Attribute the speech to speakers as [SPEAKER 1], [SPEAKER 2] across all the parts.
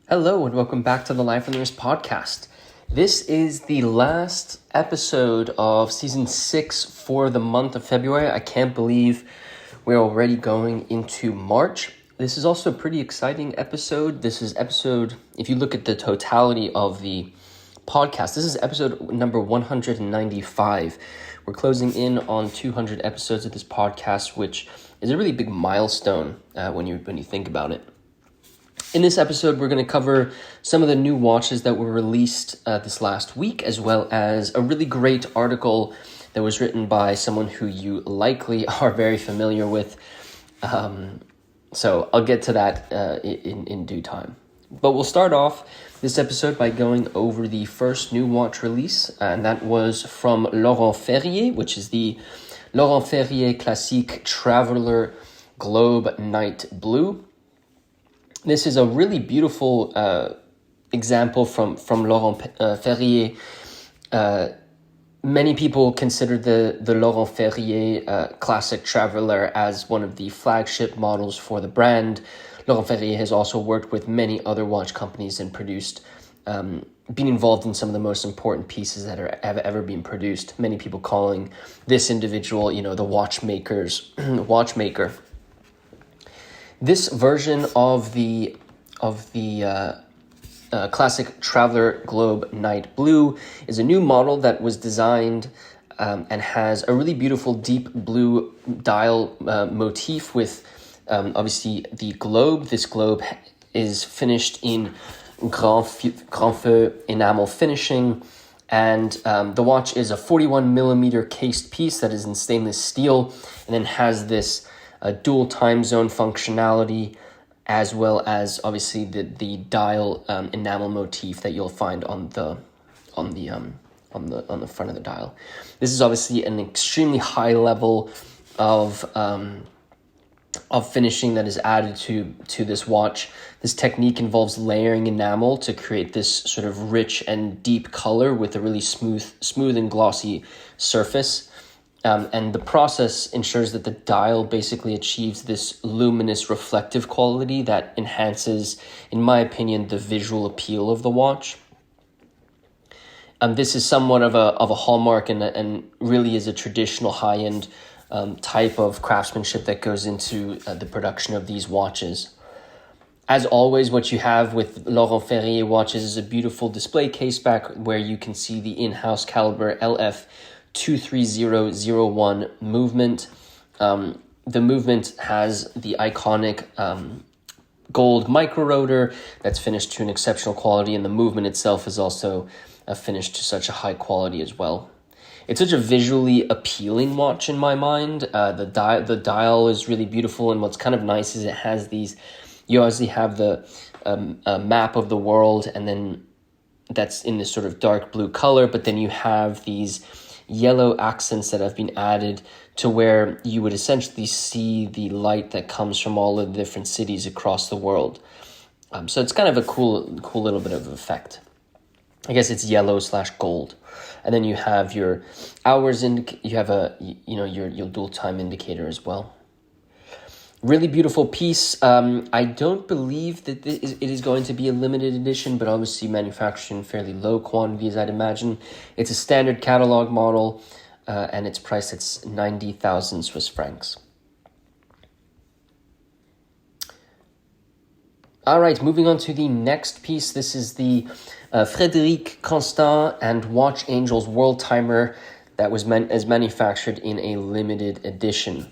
[SPEAKER 1] Hello and welcome back to the Life from the Wrist podcast. This is the last episode of season 6 for the month of February. I can't believe we're already going into March. This is also a pretty exciting episode. This is episode, if you look at the totality of the podcast, this is episode number 195. We're closing in on 200 episodes of this podcast, which is a really big milestone when you think about it. In this episode, we're going to cover some of the new watches that were released this last week, as well as a really great article that was written by someone who you likely are very familiar with. So I'll get to that in due time. But we'll start off this episode by going over the first new watch release, and that was from Laurent Ferrier, which is the Laurent Ferrier Classique Traveler Globe Night Blue. This is a really beautiful example from Laurent Ferrier. Many people consider the Laurent Ferrier Classic Traveler as one of the flagship models for the brand. Laurent Ferrier has also worked with many other watch companies and produced, been involved in some of the most important pieces that have ever been produced. Many people calling this individual, the watchmaker. This version of the Classic Traveler Globe Night Blue is a new model that was designed and has a really beautiful deep blue dial motif with obviously the globe. This globe is finished in Grand Feu enamel finishing, and the watch is a 41 millimeter cased piece that is in stainless steel and then has this dual time zone functionality, as well as obviously the dial enamel motif that you'll find on the front of the dial. This is obviously an extremely high level of finishing that is added to this watch. This technique involves layering enamel to create this sort of rich and deep color with a really smooth and glossy surface. And the process ensures that the dial basically achieves this luminous reflective quality that enhances, in my opinion, the visual appeal of the watch. This is somewhat of a hallmark and really is a traditional high-end type of craftsmanship that goes into the production of these watches. As always, what you have with Laurent Ferrier watches is a beautiful display case back where you can see the in-house caliber LF 23001 movement. The movement has the iconic gold micro rotor that's finished to an exceptional quality, and the movement itself is also finished to such a high quality as well. It's such a visually appealing watch in my mind. The dial is really beautiful, and what's kind of nice is it has these. You obviously have the map of the world, and then that's in this sort of dark blue color, but then you have these yellow accents that have been added to where you would essentially see the light that comes from all of the different cities across the world. So it's kind of a cool little bit of effect. I guess it's yellow / gold, and then you have your hours you have your dual time indicator as well. Really beautiful piece. I don't believe that it is going to be a limited edition, but obviously manufactured in fairly low quantities, I'd imagine. It's a standard catalog model, and it's priced at 90,000 Swiss francs. All right, moving on to the next piece. This is the Frederique Constant and Watch Angels World Timer that was manufactured in a limited edition.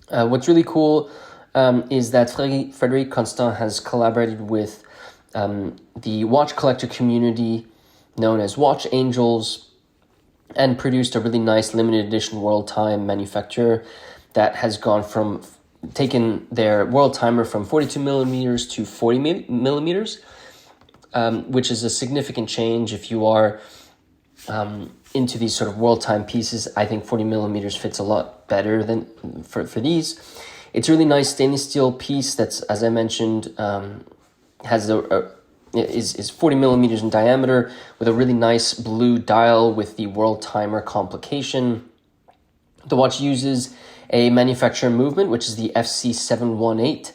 [SPEAKER 1] What's really cool is that Frederique Constant has collaborated with the watch collector community known as Watch Angels and produced a really nice limited edition world time manufacturer that has taken their world timer from 42 millimeters to 40 millimeters, which is a significant change if you are into these sort of world time pieces. I think 40 millimeters fits a lot better than for these. It's a really nice stainless steel piece that's, as I mentioned, has is 40 millimeters in diameter with a really nice blue dial with the world timer complication. The watch uses a manufacturer movement, which is the FC718,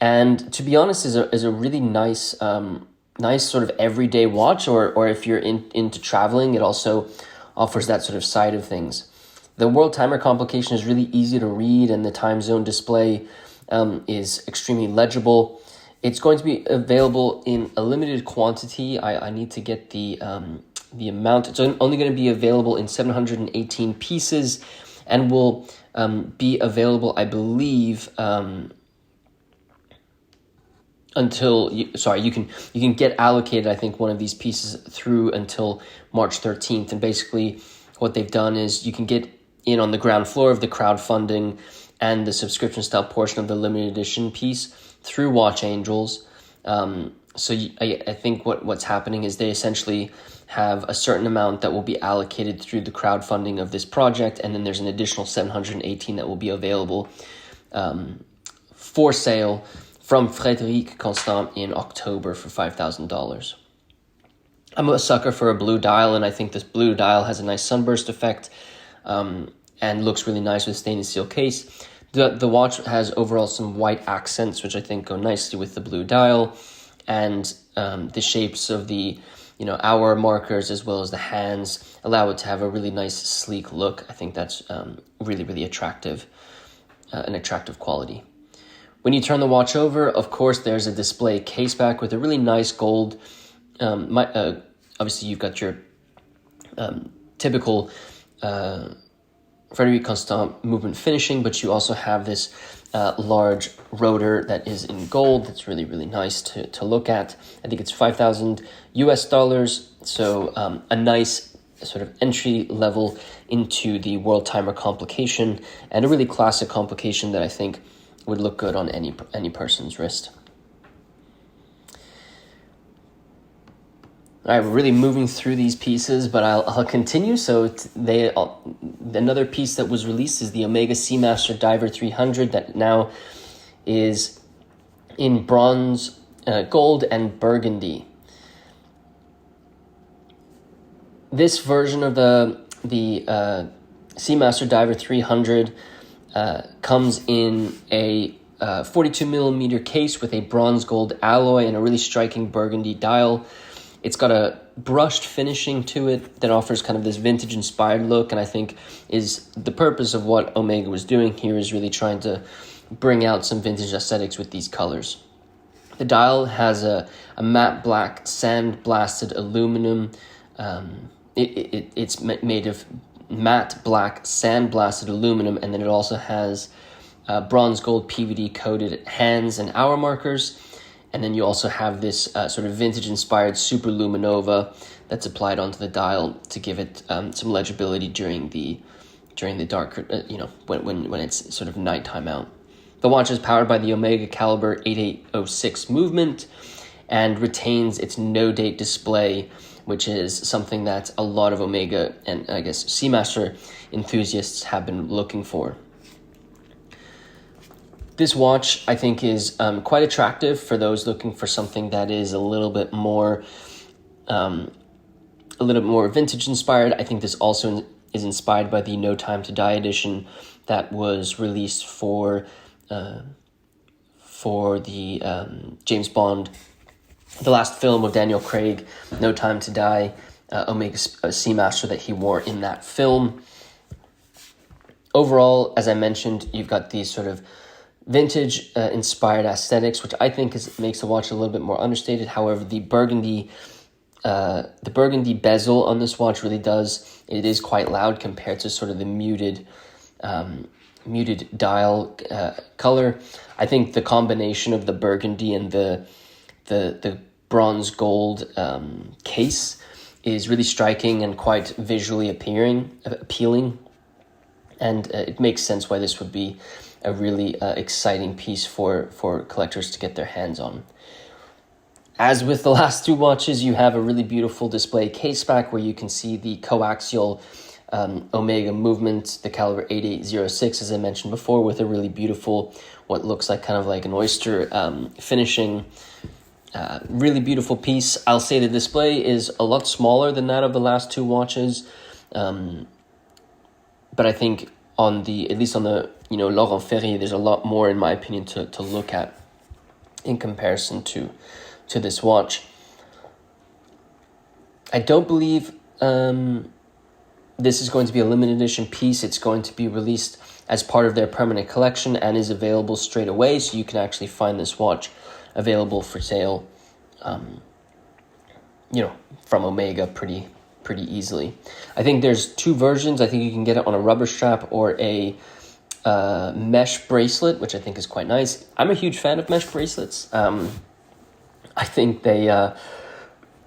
[SPEAKER 1] And to be honest, is a really nice sort of everyday watch, or if you're into traveling, it also offers that sort of side of things. The world timer complication is really easy to read, and the time zone display is extremely legible. It's going to be available in a limited quantity. I need to get the amount. It's only going to be available in 718 pieces, and will be available, I believe, until you can get allocated, I think, one of these pieces through until March 13th. And basically what they've done is you can get in on the ground floor of the crowdfunding and the subscription style portion of the limited edition piece through Watch Angels. I think what's happening is they essentially have a certain amount that will be allocated through the crowdfunding of this project, and then there's an additional 718 that will be available for sale from Frederique Constant in October for $5,000. I'm a sucker for a blue dial, and I think this blue dial has a nice sunburst effect and looks really nice with stainless steel case. The watch has overall some white accents, which I think go nicely with the blue dial, and the shapes of the hour markers as well as the hands allow it to have a really nice sleek look. I think that's really, really attractive, an attractive quality. When you turn the watch over, of course, there's a display case back with a really nice gold. Obviously, you've got your typical Frederique Constant movement finishing, but you also have this large rotor that is in gold. That's really, really nice to look at. I think it's $5,000 US, so a nice sort of entry level into the world timer complication, and a really classic complication that I think would look good on any person's wrist. All right, we're really moving through these pieces, but I'll continue. So another piece that was released is the Omega Seamaster Diver 300 that now is in bronze, gold, and burgundy. This version of the Seamaster Diver 300 comes in a 42 millimeter case with a bronze gold alloy and a really striking burgundy dial. It's got a brushed finishing to it that offers kind of this vintage inspired look, and I think is the purpose of what Omega was doing here, is really trying to bring out some vintage aesthetics with these colors. The dial has a matte black sand blasted aluminum. It's made of matte black sand blasted aluminum, and then it also has bronze gold PVD coated hands and hour markers. And then you also have this sort of vintage inspired super luminova that's applied onto the dial to give it some legibility during the darker, when it's sort of nighttime out. The watch is powered by the Omega Caliber 8806 movement and retains its no-date display, which is something that a lot of Omega and I guess Seamaster enthusiasts have been looking for. This watch, I think, is quite attractive for those looking for something that is a little bit more vintage inspired. I think this also is inspired by the No Time to Die edition that was released for the James Bond, the last film of Daniel Craig, No Time to Die, Omega Seamaster that he wore in that film. Overall, as I mentioned, you've got these sort of vintage inspired aesthetics, which I think makes the watch a little bit more understated. However, the burgundy bezel on this watch really it is quite loud compared to sort of the muted dial color. I think the combination of the burgundy and the bronze gold case is really striking and quite visually appealing, and it makes sense why this would be a really exciting piece for collectors to get their hands on. As with the last two watches, you have a really beautiful display case back where you can see the coaxial Omega movement, the caliber 8806, as I mentioned before, with a really beautiful, what looks like kind of like an oyster finishing. Really beautiful piece. I'll say the display is a lot smaller than that of the last two watches, but I think at least on the Laurent Ferrier, there's a lot more, in my opinion, to look at. in comparison to this watch. I don't believe this is going to be a limited edition piece. It's going to be released as part of their permanent collection and is available straight away, so you can actually find this watch available for sale, from Omega pretty easily. I think there's two versions. I think you can get it on a rubber strap or a mesh bracelet, which I think is quite nice. I'm a huge fan of mesh bracelets. I think they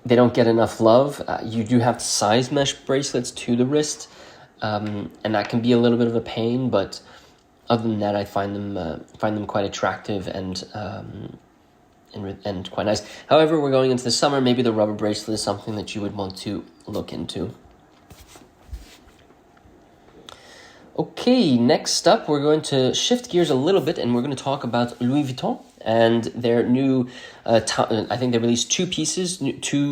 [SPEAKER 1] don't get enough love. You do have to size mesh bracelets to the wrist, and that can be a little bit of a pain. But other than that, I find them quite attractive and quite nice. However, we're going into the summer. Maybe the rubber bracelet is something that you would want to look into. Okay, next up, we're going to shift gears a little bit, and we're going to talk about Louis Vuitton and their new, I think they released two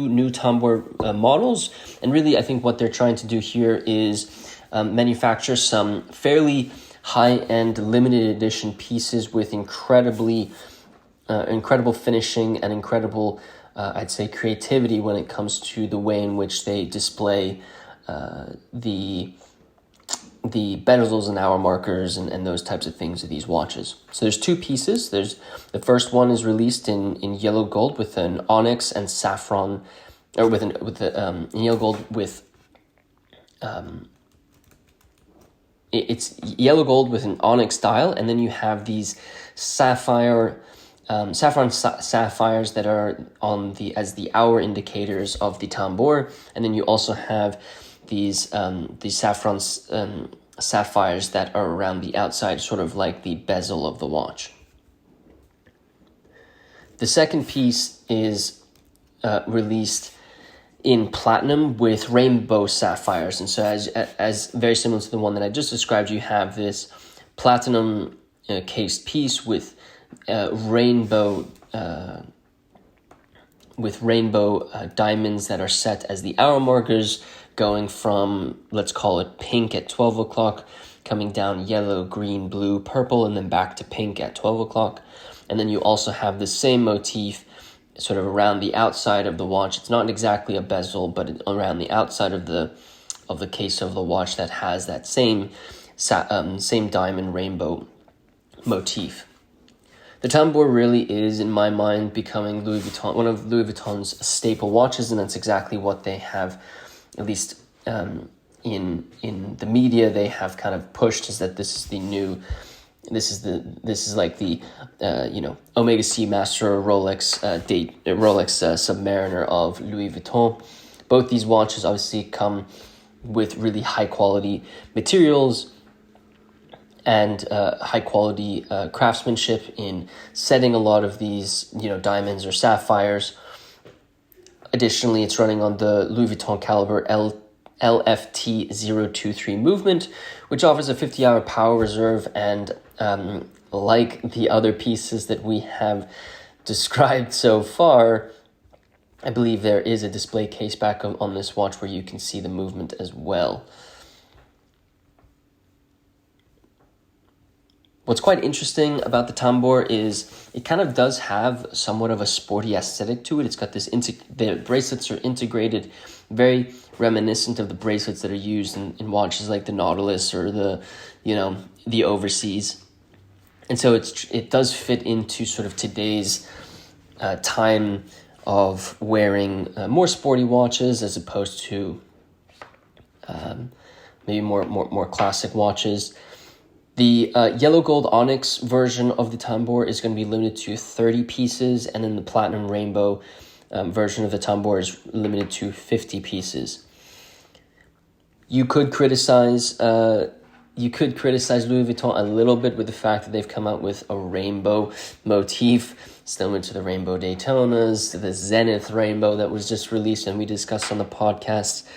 [SPEAKER 1] new tambour models. And really, I think what they're trying to do here is manufacture some fairly high-end limited edition pieces with incredible finishing and incredible, I'd say, creativity when it comes to the way in which they display the bezels and hour markers and those types of things of these watches. So there's two pieces. There's the first one is released in yellow gold with an onyx and saffron, or with yellow gold with it's yellow gold with an onyx dial, and then you have these saffron sapphires that are as the hour indicators of the tambour, and then you also have these saffron sapphires that are around the outside, sort of like the bezel of the watch. The second piece is released in platinum with rainbow sapphires, and so as very similar to the one that I just described, you have this platinum cased piece with rainbow diamonds that are set as the hour markers, going from, let's call it pink at 12 o'clock, coming down yellow, green, blue, purple, and then back to pink at 12 o'clock. And then you also have the same motif sort of around the outside of the watch. It's not exactly a bezel, but around the outside of the case of the watch that has that same diamond rainbow motif. The tambour really is, in my mind, becoming one of Louis Vuitton's staple watches, and that's exactly what they have, at least in the media, they have kind of pushed, is that this is like the Omega Seamaster or Rolex Submariner of Louis Vuitton. Both these watches obviously come with really high quality materials and high quality craftsmanship in setting a lot of these diamonds or sapphires. Additionally, it's running on the Louis Vuitton caliber LFT023 movement, which offers a 50-hour power reserve, and like the other pieces that we have described so far, I believe there is a display case back on this watch where you can see the movement as well. What's quite interesting about the tambour is it kind of does have somewhat of a sporty aesthetic to it. It's got the bracelets are integrated, very reminiscent of the bracelets that are used in watches like the Nautilus or the Overseas. And so it does fit into sort of today's time of wearing more sporty watches as opposed to maybe more classic watches. The yellow gold onyx version of the tambour is going to be limited to 30 pieces, and then the platinum rainbow version of the tambour is limited to 50 pieces. You could criticize Louis Vuitton a little bit with the fact that they've come out with a rainbow motif, similar to the Rainbow Daytonas, the Zenith Rainbow that was just released and we discussed on the podcast.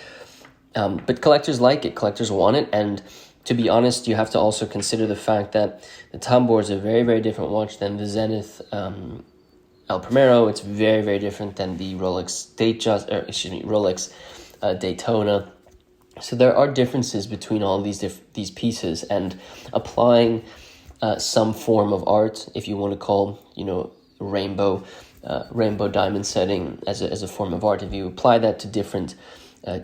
[SPEAKER 1] But collectors like it, collectors want it, and to be honest, you have to also consider the fact that the tambour is a very, very different watch than the Zenith El Primero. It's very, very different than the Rolex Daytona. So there are differences between all these pieces, and applying some form of art, if you want to call rainbow diamond setting as a form of art. If you apply that to different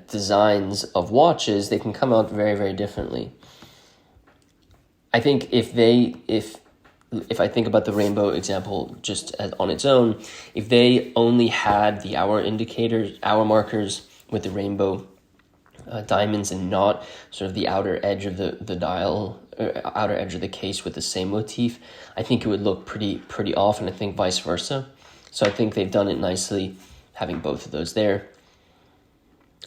[SPEAKER 1] designs of watches, they can come out very, very differently. I think if I think about the rainbow example just on its own, if they only had the hour indicators, hour markers with the rainbow diamonds and not sort of the outer edge of the dial, outer edge of the case with the same motif, I think it would look pretty off, and I think vice versa. So I think they've done it nicely, having both of those there.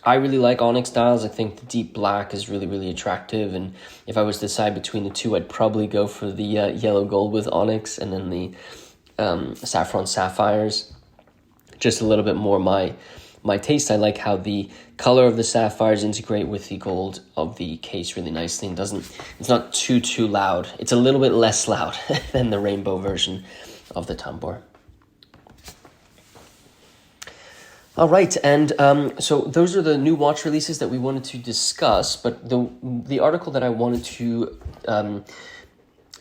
[SPEAKER 1] I really like onyx dials. I think the deep black is really, really attractive. And if I was to decide between the two, I'd probably go for the yellow gold with onyx and then the saffron sapphires. Just a little bit more my taste. I like how the color of the sapphires integrate with the gold of the case really nicely, and it's not too loud. It's a little bit less loud than the rainbow version of the tambour. All right, and so those are the new watch releases that we wanted to discuss, but the article that I wanted to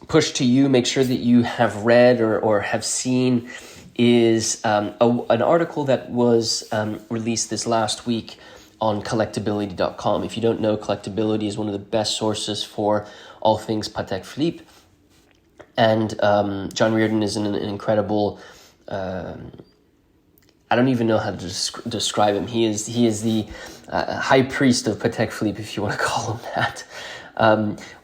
[SPEAKER 1] push to you, make sure that you have read or have seen, is an article that was released this last week on collectability.com. If you don't know, Collectability is one of the best sources for all things Patek Philippe, and John Reardon is an incredible... I don't even know how to describe him. He is the high priest of Patek Philippe, if you want to call him that.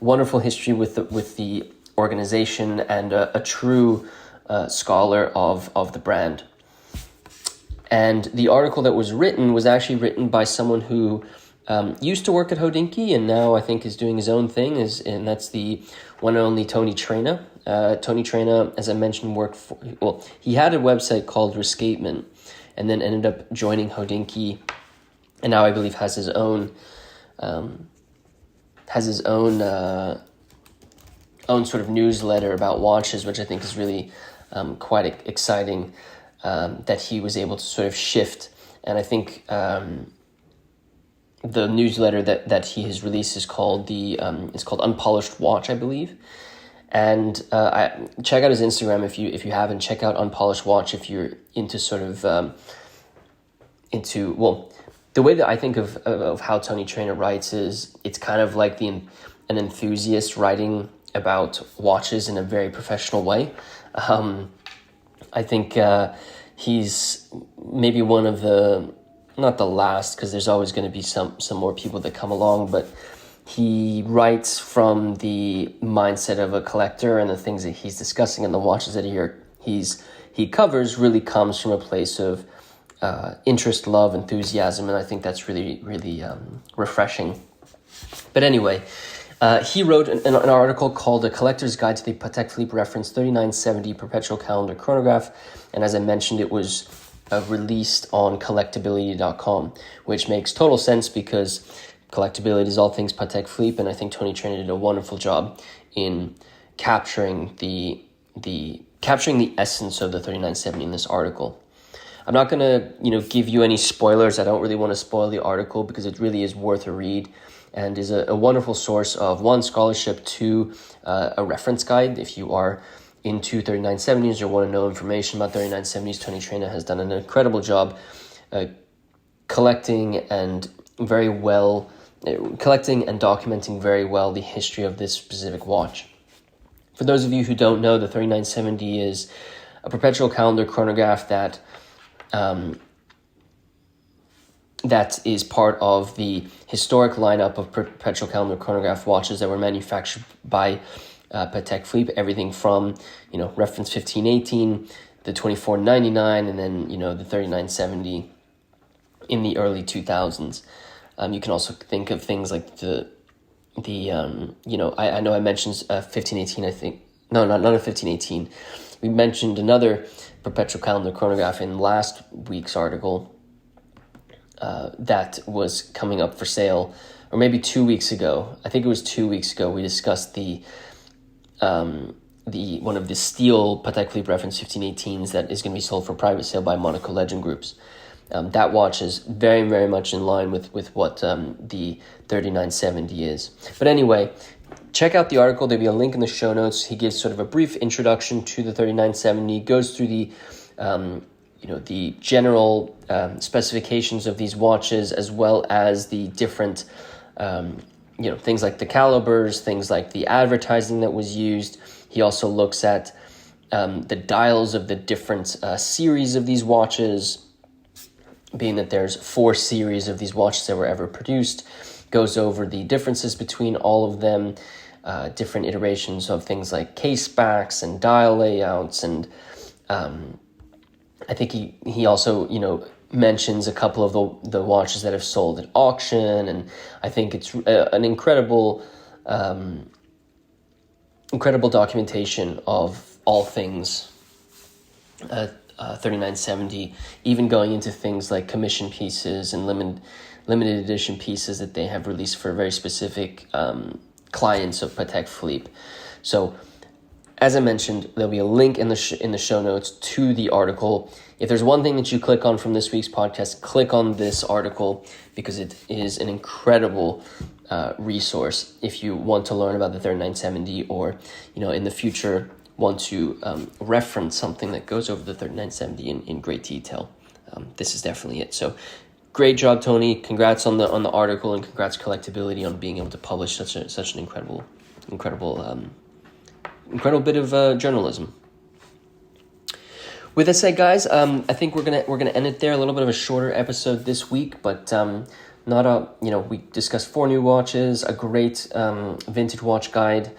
[SPEAKER 1] Wonderful history with the organization, and a true scholar of the brand. And the article that was written was actually written by someone who used to work at Hodinkee and now I think is doing his own thing, and that's the one and only Tony Traina. Tony Traina, as I mentioned, he had a website called Rescapement, and then ended up joining Hodinkee, and now I believe has his own sort of newsletter about watches, which I think is really quite exciting, that he was able to sort of shift. And I think the newsletter that he has released is called Unpolished Watch, I believe. And check out his Instagram if you haven't. Check out Unpolished Watch if you're into sort of the way that I think of how Tony Traina writes is it's kind of like an enthusiast writing about watches in a very professional way. I think he's maybe one of not the last, because there's always going to be some more people that come along, but he writes from the mindset of a collector, and the things that he's discussing and the watches that he covers really comes from a place of interest, love, enthusiasm, and I think that's really, really refreshing. But anyway, he wrote an article called A Collector's Guide to the Patek Philippe Reference 3970 Perpetual Calendar Chronograph, and as I mentioned, it was released on collectability.com, which makes total sense because Collectability is all things Patek Philippe, and I think Tony Traina did a wonderful job in capturing the essence of the 3970 in this article. I'm not going to give you any spoilers. I don't really want to spoil the article because it really is worth a read and is a wonderful source of, one, scholarship, two, a reference guide. If you are into 3970s or want to know information about 3970s, Tony Traina has done an incredible job collecting and documenting very well the history of this specific watch. For those of you who don't know, the 3970 is a perpetual calendar chronograph that is part of the historic lineup of perpetual calendar chronograph watches that were manufactured by Patek Philippe. Everything from reference 1518, the 2499, and then the 3970 in the early 2000s. You can also think of things like I know I mentioned 1518, I think. No, not a 1518. We mentioned another perpetual calendar chronograph in last week's article that was coming up for sale, or maybe 2 weeks ago. I think it was 2 weeks ago. We discussed the one of the steel Patek Philippe reference 1518s that is going to be sold for private sale by Monaco Legend Groups. that watch is very, very much in line with what the 3970 is. But anyway, check out the article. There'll be a link in the show notes. He gives sort of a brief introduction to the 3970, goes through the the general specifications of these watches, as well as the different things like the calibers, things like the advertising that was used. He also looks at the dials of the different series of these watches, being that there's 4 series of these watches that were ever produced, goes over the differences between all of them, different iterations of things like case backs and dial layouts, and I think he also, mentions a couple of the watches that have sold at auction, and I think it's an incredible documentation of all things 3970, even going into things like commission pieces and limited edition pieces that they have released for very specific clients of Patek Philippe. So, as I mentioned, there'll be a link in the show notes to the article. If there's one thing that you click on from this week's podcast, click on this article, because it is an incredible resource if you want to learn about the 3970, or in the future want to reference something that goes over the 3970 in great detail. This is definitely it. So, great job, Tony. Congrats on the article, and congrats Collectability on being able to publish such an incredible bit of journalism. With that said, guys, I think we're gonna end it there. A little bit of a shorter episode this week, but we discussed 4 new watches, a great vintage watch guide,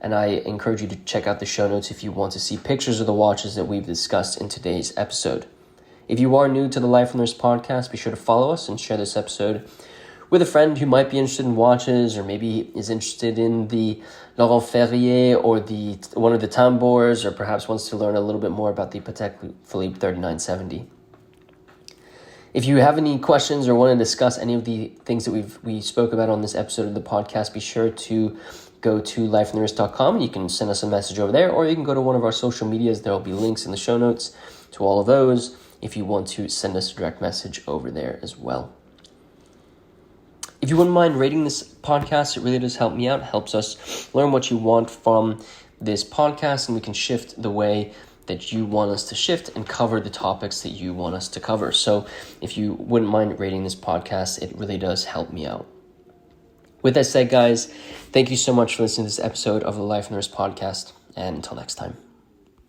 [SPEAKER 1] and I encourage you to check out the show notes if you want to see pictures of the watches that we've discussed in today's episode. If you are new to the Life on the Wrist podcast, be sure to follow us and share this episode with a friend who might be interested in watches, or maybe is interested in the Laurent Ferrier or one of the tambours, or perhaps wants to learn a little bit more about the Patek Philippe 3970. If you have any questions or want to discuss any of the things that we spoke about on this episode of the podcast, be sure to go to lifeonthewrist.com, and you can send us a message over there, or you can go to one of our social medias. There will be links in the show notes to all of those if you want to send us a direct message over there as well. If you wouldn't mind rating this podcast, it really does help me out. It helps us learn what you want from this podcast, and we can shift the way that you want us to shift and cover the topics that you want us to cover. So if you wouldn't mind rating this podcast, it really does help me out. With that said, guys, thank you so much for listening to this episode of the Life on the Wrist podcast, and until next time.